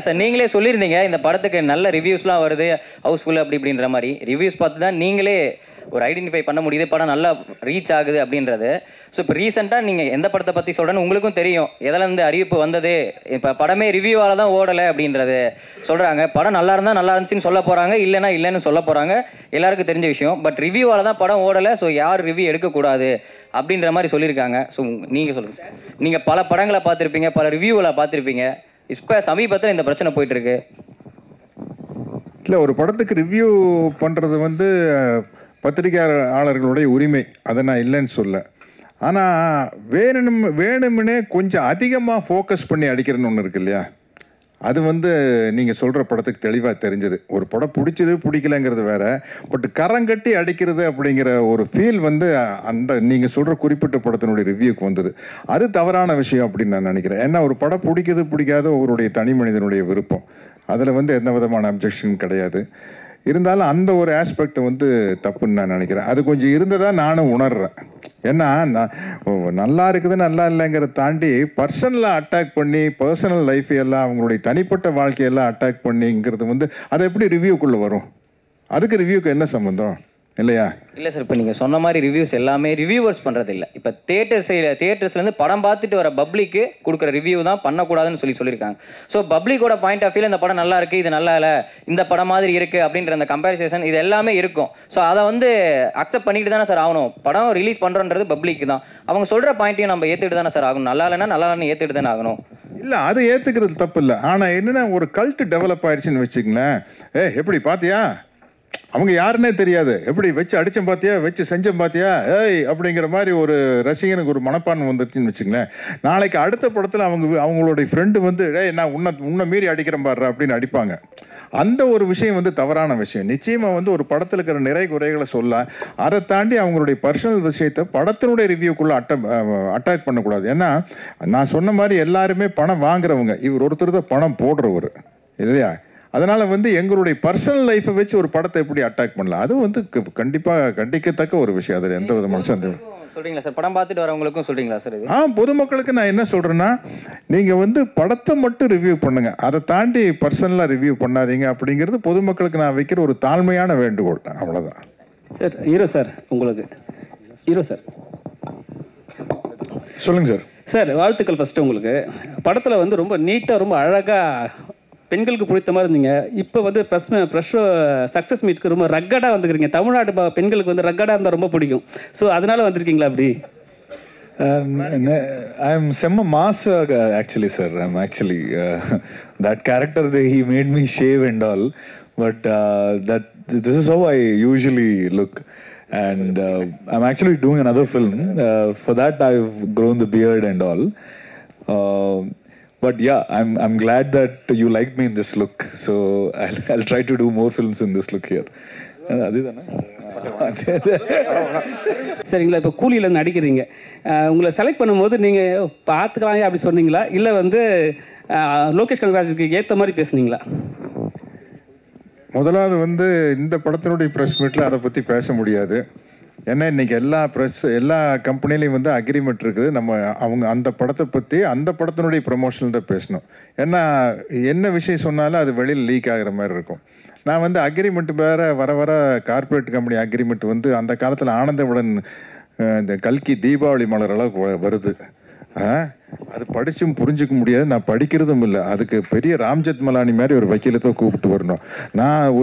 Sir நீங்களே சொல்லியிருந்தீங்க இந்த படத்துக்கு நல்ல ரிவ்யூஸ்லாம் வருது, ஹவுஸ்ஃபுல் அப்படி இப்படின்ற மாதிரி. ரிவ்யூஸ் பார்த்து தான் நீங்களே ஒரு ஐடென்டிஃபை பண்ண முடியுது படம் நல்லா ரீச் ஆகுது அப்படின்றது. ஸோ இப்போ ரீசெண்டாக நீங்கள் எந்த படத்தை பற்றி சொல்கிறேன்னு உங்களுக்கும் தெரியும், எதிலேருந்து அறிவிப்பு வந்தது. இப்போ படமே ரிவ்யூவால் தான் ஓடலை அப்படின்றது சொல்கிறாங்க. படம் நல்லா இருந்தால் நல்லா இருந்துச்சுன்னு சொல்ல போகிறாங்க, இல்லைன்னா இல்லைன்னு சொல்ல போகிறாங்க, எல்லாருக்கும் தெரிஞ்ச விஷயம். பட் ரிவ்யூவால் தான் படம் ஓடலை, ஸோ யார் ரிவ்யூ எடுக்கக்கூடாது அப்படின்ற மாதிரி சொல்லியிருக்காங்க. ஸோ நீங்கள் சொல்லுங்கள் சார். நீங்கள் பல படங்களை பார்த்துருப்பீங்க, பல ரிவ்யூவில் பார்த்துருப்பீங்க. இப்போ சமீபத்தில் இந்த பிரச்சனை போயிட்டுருக்கு. இல்லை, ஒரு படத்துக்கு ரிவ்யூ பண்ணுறது வந்து பத்திரிகையாளர்களுடைய உரிமை, அதை நான் இல்லைன்னு சொல்ல. ஆனால் வேணும்னே கொஞ்சம் அதிகமாக ஃபோக்கஸ் பண்ணி அடிக்கிறேன்னு ஒன்று இருக்கு இல்லையா, அது வந்து நீங்கள் சொல்கிற படத்துக்கு தெளிவாக தெரிஞ்சது. ஒரு படம் பிடிச்சது பிடிக்கலங்கிறது வேற, பட் கரங்கட்டி அடிக்கிறது அப்படிங்கிற ஒரு ஃபீல் வந்து அந்த நீங்கள் சொல்கிற குறிப்பிட்ட படத்தினுடைய ரிவ்யூக்கு வந்தது. அது தவறான விஷயம் அப்படின்னு நான் நினைக்கிறேன். ஏன்னா ஒரு படம் பிடிக்குது பிடிக்காத அவருடைய தனி மனிதனுடைய விருப்பம், அதில் வந்து எந்த விதமான அப்ஜெக்ஷன் கிடையாது. இருந்தாலும் அந்த ஒரு ஆஸ்பெக்ட் வந்து தப்புன்னு நான் நினைக்கிறேன். அது கொஞ்சம் இருந்ததா நானும் உணர்றேன். ஏன்னா நல்லா இருக்குது நல்லா இல்லைங்கிறத தாண்டி பர்சனலாக அட்டாக் பண்ணி பர்சனல் லைஃபையெல்லாம் அவங்களுடைய தனிப்பட்ட வாழ்க்கையெல்லாம் அட்டாக் பண்ணிங்கிறது வந்து அது எப்படி ரிவ்யூக்குள்ளே வரும்? அதுக்கு ரிவ்யூக்கு என்ன சம்மந்தம் இல்லையா? இல்லை சார், இப்போ நீங்கள் சொன்ன மாதிரி ரிவ்யூஸ் எல்லாமே ரிவ்யூவர்ஸ் பண்ணுறது இல்லை. இப்போ தியேட்டர்ஸ்லேருந்து படம் பார்த்துட்டு வர பப்ளிக்கு கொடுக்குற ரிவ்யூ தான் பண்ணக்கூடாதுன்னு சொல்லியிருக்காங்க. ஸோ பப்ளிக்கோட பாயிண்ட் ஆஃப் வியூவில் இந்த படம் நல்லா இருக்குது, இது நல்லா இல்லை, இந்த படம் மாதிரி இருக்குது அப்படின்ற அந்த கம்பேரிசேஷன் இது எல்லாமே இருக்கும். ஸோ அதை வந்து அக்செப்ட் பண்ணிட்டு தானே சார் ஆகணும். படம் ரிலீஸ் பண்ணுறன்றது பப்ளிக் தான், அவங்க சொல்கிற பாயிண்ட்டையும் நம்ம ஏற்றுக்கிட்டு தானே சார் ஆகணும். நல்லா இல்லைன்னா நல்லா இல்லைன்னு ஏற்றுக்கிட்டு தானே ஆகணும். இல்லை, அது ஏற்றுக்கிறது தப்பு இல்லை. ஆனால் என்னென்னா ஒரு கல்ட் டெவலப் ஆயிடுச்சுன்னு வச்சுங்களேன். எப்படி பார்த்தியா, அவங்க யாருன்னே தெரியாது, எப்படி வச்சு அடித்தம் பார்த்தியா, வச்சு செஞ்சம் பார்த்தியா, ஏய் அப்படிங்கிற மாதிரி ஒரு ரசிகனுக்கு ஒரு மனப்பான்மை வந்துருச்சுன்னு வச்சுங்களேன். நாளைக்கு அடுத்த படத்தில் அவங்களுடைய ஃப்ரெண்டு வந்து ஏய் நான் உன்னை மீறி அடிக்கிறேன் பாடுற அப்படின்னு அடிப்பாங்க. அந்த ஒரு விஷயம் வந்து தவறான விஷயம். நிச்சயமாக வந்து ஒரு படத்தில் இருக்கிற நிறை குறைகளை சொல்ல, அதை தாண்டி அவங்களுடைய பர்சனல் விஷயத்தை படத்தினுடைய ரிவ்யூக்குள்ளே அட்டாக் பண்ணக்கூடாது. ஏன்னா நான் சொன்ன மாதிரி எல்லாருமே பணம் வாங்குறவங்க, இவர் ஒருத்தர் தான் பணம் போடுறவர் இல்லையா. அதனால் வந்து எங்களுடைய பர்சனல் லைஃப்பை வச்சு ஒரு படத்தை எப்படி அட்டாக் பண்ணலாம், அது வந்து கண்டிப்பாக கண்டிக்கத்தக்க ஒரு விஷயம். அதில் எந்த விதமான சந்தேகம் சொல்கிறீங்களா சார்? படம் பார்த்துட்டு வரவங்களுக்கும் சொல்கிறீங்களா சார்? பொதுமக்களுக்கு நான் என்ன சொல்கிறேன்னா, நீங்கள் வந்து படத்தை மட்டும் ரிவ்யூ பண்ணுங்க, அதை தாண்டி பர்சனலாக ரிவ்யூ பண்ணாதீங்க அப்படிங்கிறது பொதுமக்களுக்கு நான் வைக்கிற ஒரு தாழ்மையான வேண்டுகோள். அவ்வளோதான் சார். ஹீரோ சார், உங்களுக்கு ஹீரோ சார் சொல்லுங்கள் சார். சார் வாழ்த்துக்கள் ஃபஸ்ட்டு. உங்களுக்கு படத்தில் வந்து ரொம்ப நீட்டாக ரொம்ப அழகாக பெண்களுக்கு பிடித்த மாதிரி இருந்தீங்க. இப்போ வந்து ப்ரெஷ் சக்ஸஸ் மீட்க்கு ரொம்ப ரக்கடாக வந்துக்கிறீங்க. தமிழ்நாட்டு பெண்களுக்கு வந்து ரக்கடாக இருந்தால் ரொம்ப பிடிக்கும். ஸோ அதனால வந்திருக்கீங்களா அப்படி? I'm semma mass actually sir. I'm actually that character he made me shave and all, but this is how I usually look, and I'm actually doing another film. For that I've grown the beard and all. But yeah, I'm glad that you liked me in this look. So I'll try to do more films in this look here. சரிங்களா? இப்போ கூலியில் நடிக்கிறீங்க. உங்களை select பண்ணும்போது நீங்கள் பார்த்துக்கலாம் அப்படி சொன்னீங்களா, இல்லை வந்து லோகேஷ் கனகராஜுக்கு ஏற்ற மாதிரி பேசுனீங்களா? முதலாவது வந்து இந்த படத்தினுடைய ப்ரெஸ் மீட்டில் அதை பற்றி பேச முடியாது. ஏன்னா இன்றைக்கி எல்லா கம்பெனிலையும் வந்து அக்ரிமெண்ட் இருக்குது. அவங்க அந்த படத்தை பற்றி அந்த படத்தினுடைய ப்ரமோஷனில் தான் பேசணும். ஏன்னா என்ன விஷயம் சொன்னாலும் அது வெளியில் லீக் ஆகிற மாதிரி இருக்கும். நான் வந்து அக்ரிமெண்ட் வேறு வர கார்பரேட் கம்பெனி அக்ரிமெண்ட் வந்து அந்த காலத்தில் ஆனந்தவுடன் இந்த கல்கி தீபாவளி மலர் அளவுக்கு வருது. அது படிச்சும் புரிஞ்சிக்க முடியாது, நான் படிக்கிறதும் இல்லை. அதுக்கு பெரிய ராம்ஜெத் மலானி மாதிரி ஒரு வக்கீலத்தை கூப்பிட்டு வரணும். நான்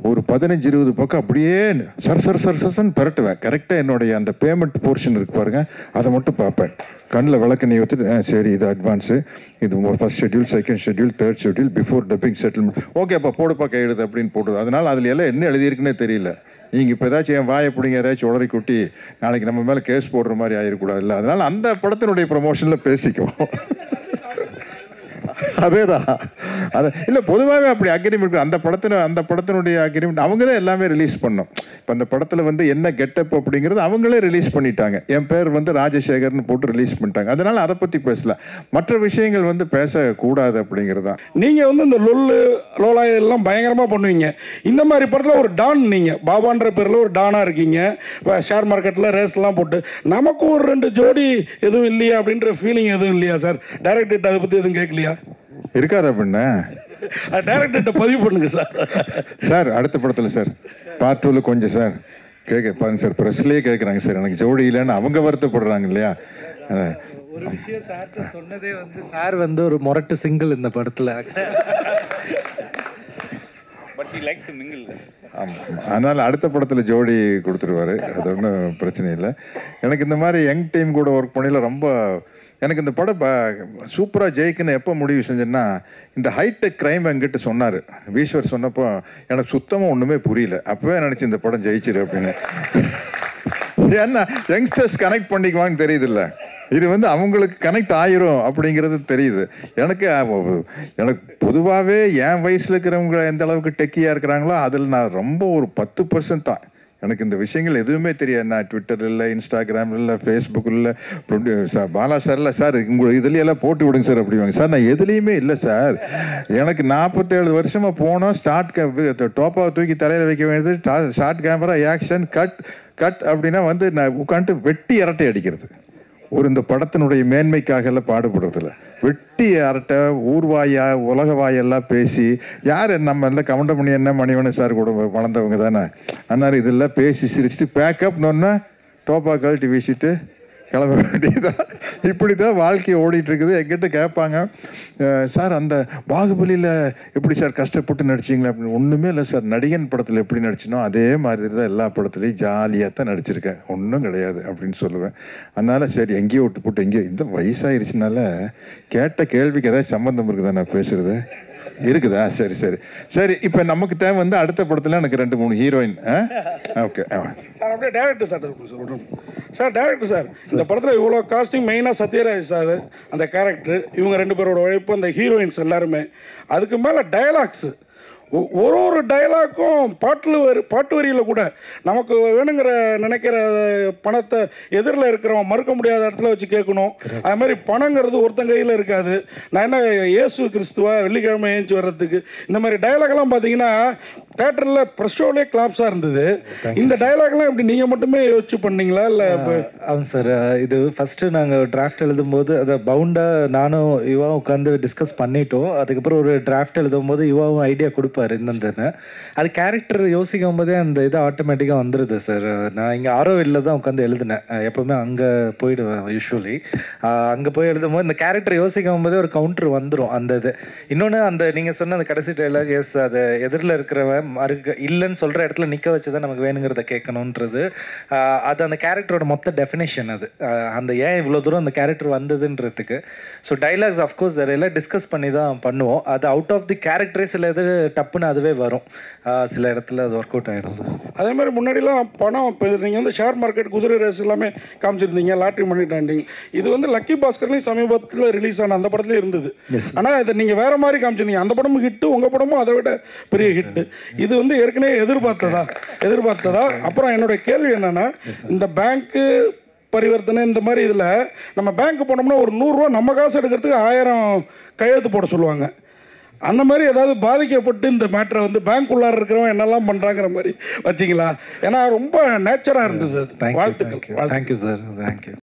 ஒரு 15-20 பக்கம் அப்படியே சர்சன் பெரட்டுவேன். கரெக்டாக என்னுடைய அந்த பேமெண்ட் போர்ஷன் இருக்கு பாருங்க, அதை மட்டும் பார்ப்பேன். கண்ணில் விளக்கண்ணி ஊற்றிட்டு சரி இது அட்வான்ஸு, இது first schedule, second schedule, third schedule, before dubbing settlement, ஓகேப்பா போடுப்பா கையெழுது அப்படின்னு போடுது. அதனால் அதில் எல்லாம் என்ன எழுதியிருக்குன்னே தெரியல. நீங்கள் இப்போ ஏதாச்சும் என் வாயை பிடிங்க ஏதாச்சும் உடறி கொட்டி நாளைக்கு நம்ம மேலே கேஸ் போடுற மாதிரி ஆகிடக்கூடாது இல்லை. அதனால் அந்த படத்தினுடைய ப்ரமோஷனில் பேசிக்குவோம். அதேதான் அது இல்லை, பொதுவாகவே அப்படி அக்ரிமெண்ட் அந்த படத்தினுடைய அக்ரிமெண்ட் அவங்க தான் எல்லாமே ரிலீஸ் பண்ணோம். இப்போ அந்த படத்தில் வந்து என்ன கெட்டப் அப்படிங்கிறது அவங்களே ரிலீஸ் பண்ணிட்டாங்க. என் பேர் வந்து ராஜசேகர்னு போட்டு ரிலீஸ் பண்ணிட்டாங்க. அதனால் அதை பற்றி பேசல, மற்ற விஷயங்கள் வந்து பேசக்கூடாது அப்படிங்கிறது தான். நீங்கள் வந்து இந்த லோலா எல்லாம் பயங்கரமாக பண்ணுவீங்க. இந்த மாதிரி படத்தில் ஒரு டான், நீங்கள் பாபான்ற பேரில் ஒரு டானாக இருக்கீங்க. ஷேர் மார்க்கெட்டில் ரேஸ்லாம் போட்டு நமக்கு ஒரு 2 ஜோடி எதுவும் இல்லையா அப்படின்ற ஃபீலிங் எதுவும் இல்லையா சார்? டைரக்டர் அதை பற்றி எதுவும் கேட்கலையா? இருக்காதா பின்ன? டைரக்டர்கிட்ட பதிவு பண்ணுங்க சார். சார் அடுத்த படத்தில் சார் பார்ட் 2ல கொஞ்சம் சார் பாருங்க சார், ப்ரெஸ்லேயே கேட்குறாங்க சார் எனக்கு ஜோடி இல்லைன்னு அவங்க வருத்தப்படுறாங்க இல்லையா. ஒரு விஷயம் சார் சொன்னதே வந்து சார் வந்து ஒரு மொரட்டு சிங்கிள் இந்த படத்தில். ஆமாம், அதனால் அடுத்த படத்தில் ஜோடி கொடுத்துருவாரு, அது ஒன்றும் பிரச்சனை இல்லை. எனக்கு இந்த மாதிரி யங் டீம் கூட ஒர்க் பண்ணல ரொம்ப எனக்கு இந்த படம் சூப்பராக ஜெயிக்குன்னு எப்போ முடிவு செஞ்சேன்னா, இந்த ஹைடெக் கிரைம் என்கிட்ட சொன்னார் ஈஸ்வர் சொன்னப்போ எனக்கு சுத்தமாக ஒன்றுமே புரியல. அப்போவே நினச்சி இந்த படம் ஜெயிச்சிரு அப்படின்னு. ஏன்னா யங்ஸ்டர்ஸ் கனெக்ட் பண்ணிக்குவான்னு தெரியுதுல்ல, இது வந்து அவங்களுக்கு கனெக்ட் ஆயிரும் அப்படிங்கிறது தெரியுது. எனக்கு பொதுவாகவே என் வயசில் இருக்கிறவங்க எந்த அளவுக்கு டெக்கியாக இருக்கிறாங்களோ அதில் நான் ரொம்ப ஒரு 10% தான். எனக்கு இந்த விஷயங்கள் எதுவுமே தெரியாது. நான் ட்விட்டர் இல்லை, இன்ஸ்டாகிராம் இல்லை, ஃபேஸ்புக் இல்லை, பாலா சார் இல்லை சார் உங்கள் இதுலையெல்லாம் போட்டு விடுங்க சார் அப்படிவாங்க. சார் நான் எதுலேயுமே இல்லை சார். எனக்கு 47 வருஷமாக போனோம். டோப்பாவை தூக்கி தலையில் வைக்க வேண்டியது, ஷார்ட் கேமரா, ஆக்ஷன், கட் அப்படின்னா வந்து நான் உட்காந்துட்டு வெட்டி அரட்டை அடிக்கிறது. இந்த படத்தினுடைய மேன்மைக்காக எல்லாம் பாடுபடுறதில்ல. வெட்டி அரட்டை, ஊர்வாயா உலக வாயெல்லாம் பேசி யார் நம்ம எல்லாம் கவுண்டமணி என்ன மணிவண்ணன் சார் கூட வளர்ந்தவங்க தானே. அதனால் இதெல்லாம் பேசி சிரிச்சுட்டு பேக்கப்னோன்னா டோப்பா கழட்டி வீசிட்டு கிளம்ப வேண்டியதான். இப்படி தான் வாழ்க்கையை ஓடிட்டு இருக்குது. என்கிட்ட கேட்பாங்க, சார் அந்த பாகுபலியில் எப்படி சார் கஷ்டப்பட்டு நடிச்சிங்களா அப்படின்னு. ஒன்றுமே இல்லை சார், நடிகன் படத்தில் எப்படி நடிச்சினோ அதே மாதிரி தான் எல்லா படத்துலையும் ஜாலியாக தான் நடிச்சிருக்கேன், ஒன்றும் கிடையாது அப்படின்னு சொல்லுவேன். அதனால் சரி எங்கேயோ விட்டு போட்டு எங்கேயோ இந்த வயசாயிருச்சுனால கேட்ட கேள்விக்கு ஏதாவது சம்மந்தம் இருக்குதா நான் பேசுகிறது இருக்குதா? சரி சரி சரி. இப்போ நமக்கு தேவை வந்து அடுத்த படத்தில் எனக்கு 2-3 ஹீரோயின். ஓகே சார் அப்படியே டேரக்டர் சார் சொல்கிறோம். சார் டேரக்டர் சார், இந்த படத்தில் இவ்வளோ காஸ்டிங் மெயினாக சத்யராஜ் சார் அந்த கேரக்டர், இவங்க 2 பேரோட உழைப்பு, அந்த ஹீரோயின்ஸ் எல்லாருமே, அதுக்கு மேலே டயலாக்ஸு, ஒரு டயலாக்கும் பாட்டு வரியில் கூட நமக்கு வேணுங்கிற நினைக்கிற பணத்தை எதிரில் இருக்கிறவன் மறுக்க முடியாத இடத்துல வச்சு கேட்கணும். அது மாதிரி பணங்கிறது ஒருத்தன் கையில் இருக்காது. நான் என்ன இயேசு கிறிஸ்துவா வெள்ளிக்கிழமை ஏஞ்சி வர்றதுக்கு இந்த மாதிரி டயலாக்லாம் பார்த்தீங்கன்னா தேட்டரில் ப்ரெஸ் ஷோலேயே கிளாப்ஸாக இருந்தது. இந்த டயலாக்லாம் எப்படி நீங்கள் மட்டுமே யோசிச்சு பண்ணீங்களா இல்லை? ஆமாம் சார், இது ஃபஸ்ட்டு நாங்கள் டிராஃப்ட் எழுதும்போது அதை பவுண்டாக நானும் யுவாவும் உட்காந்து டிஸ்கஸ் பண்ணிட்டோம். அதுக்கப்புறம் ஒரு டிராஃப்ட் எழுதும் போது யுவாவும் ஐடியா கொடுப்பாரு என்னன்னு. அது கேரக்டர் யோசிக்கும் போதே அந்த இது ஆட்டோமேட்டிக்காக வந்துடுது சார். நான் இங்கே ஆரோவில்ல தான் உட்காந்து எழுதினேன். எப்போவுமே அங்கே போயிடுவேன் யூஸ்வலி. அங்கே போய் எழுதும் போது இந்த கேரக்டர் யோசிக்கும் போதே ஒரு கவுண்டர் வந்துடும் அந்த இது. இன்னொன்று அந்த நீங்கள் சொன்ன அந்த கடைசி டைலாக், எஸ் அது எதிரில் இருக்கிறவன் இல்லைன்னு சொல்கிற இடத்துல நிற்க வச்சு தான் நமக்கு வேணுங்கிறத கேட்கணுன்றது, அது அந்த கேரக்டரோட மொத்த டெஃபினேஷன். அது அந்த ஏன் இவ்வளோ தூரம் அந்த கேரக்டர் வந்ததுன்றதுக்கு. ஸோ டைலாக்ஸ் அஃப்கோர்ஸ் அதெல்லாம் டிஸ்கஸ் பண்ணி தான் பண்ணுவோம். அது அவுட் ஆஃப் தி கேரக்டரே சில இது டப்புன்னு அதுவே வரும், சில இடத்துல அது ஒர்க் அவுட் ஆகிடும் சார். அதே மாதிரி முன்னாடிலாம் பணம், இப்போ நீங்கள் வந்து ஷேர் மார்க்கெட், குதிரை ரேஸ் எல்லாமே காமிச்சிருந்தீங்க, லாட்ரி மணி டாண்டிங். இது வந்து லக்கி பாஸ்கர்லையும் சமீபத்தில் ரிலீஸ் ஆன அந்த படத்துலேயும் இருந்தது. ஆனால் இதை நீங்கள் வேறு மாதிரி காமிச்சிருந்தீங்க. அந்த படமும் ஹிட்டு, உங்கள் படமும் அதை விட பெரிய ஹிட்டு. இது வந்து ஏற்கனவே எதிர்பார்த்ததா? அப்புறம் என்னுடைய கேள்வி என்னன்னா, இந்த பேங்க்கு பரிவர்த்தனை இந்த மாதிரி இதில் நம்ம பேங்க் போனோம்னா ஒரு 100 ரூபா நம்ம காசு எடுக்கிறதுக்கு 1000 கையெழுத்து போட சொல்லுவாங்க. அந்த மாதிரி ஏதாவது பாதிக்கப்பட்டு இந்த மேட்டரை வந்து பேங்க் உள்ளார இருக்கிறவங்க என்னெல்லாம் பண்ணுறாங்கிற மாதிரி வச்சிங்களா? ஏன்னா ரொம்ப நேச்சராக இருந்தது. வாழ்த்துக்கள். Thank you sir, thank you.